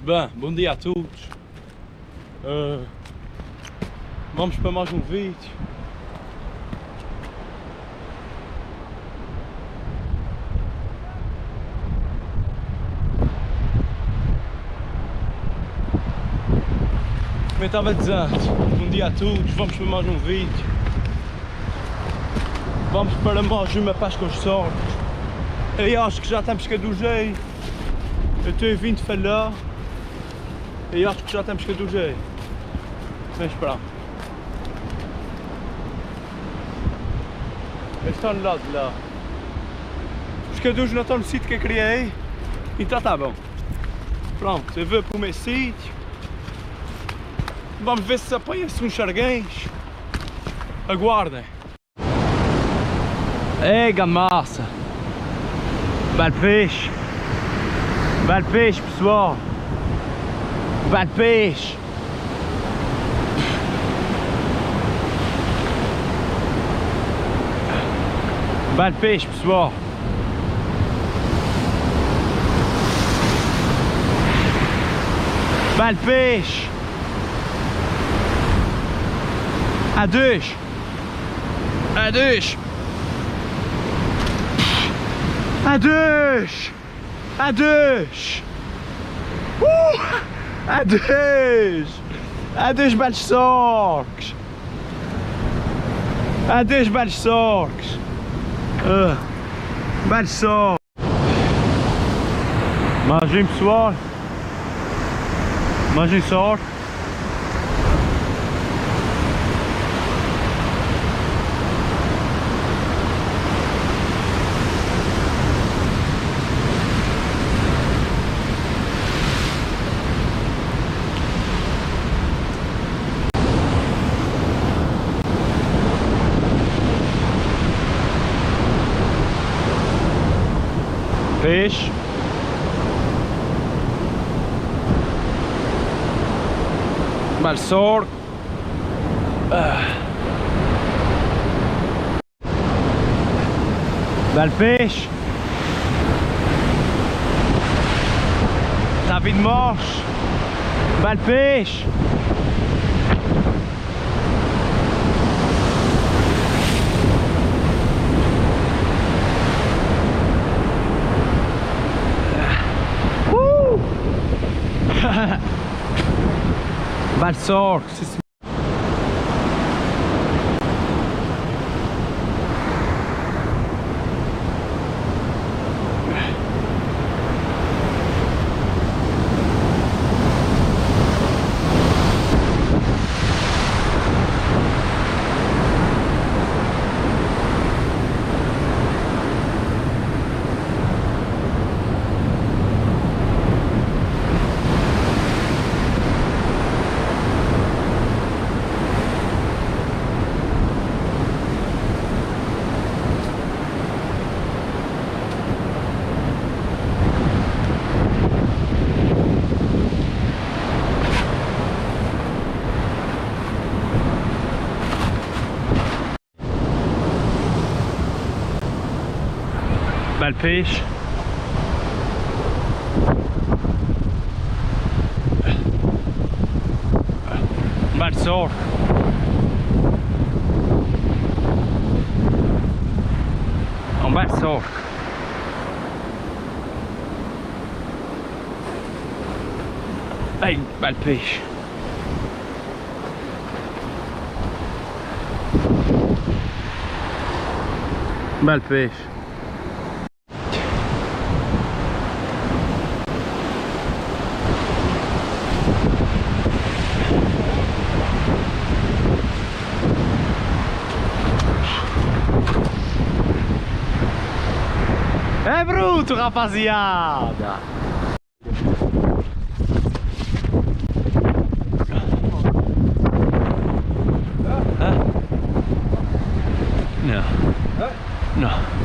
Bem, bom dia a todos. Vamos para mais um vídeo. Como eu estava dizendo, bom dia a todos, vamos para mais um vídeo. Vamos para mais uma pesca aos sargos. Eu acho que já temos pescadores. Eu estou a vir de falar. Eu acho que já temos pescadores. Vamos esperar. Eles estão do lado de lá. Os pescadores não estão no sítio que eu criei. Então está bom. Pronto, eu vou para o meu sítio. Vamos ver se apanha-se uns sarguinhos. Aguardem. Ega massa. Belo peixe. Belo peixe, pessoal. Belo peixe. Belo peixe, pessoal. Belo peixe. A dois. A dois. A dois. A dois. A dois. A dois belos sargos. A dois belos sargos. Belos sargos. Mais um, pessoal. Mais um sargo. Peixe. Belo sargo. Belo peixe. Está vindo mais. Belo peixe. Belo sargo. Belo peixe. Belo sargo. Belo sargo. Ei, belo peixe. Belo peixe. É bruto, rapaziada! Não. Não.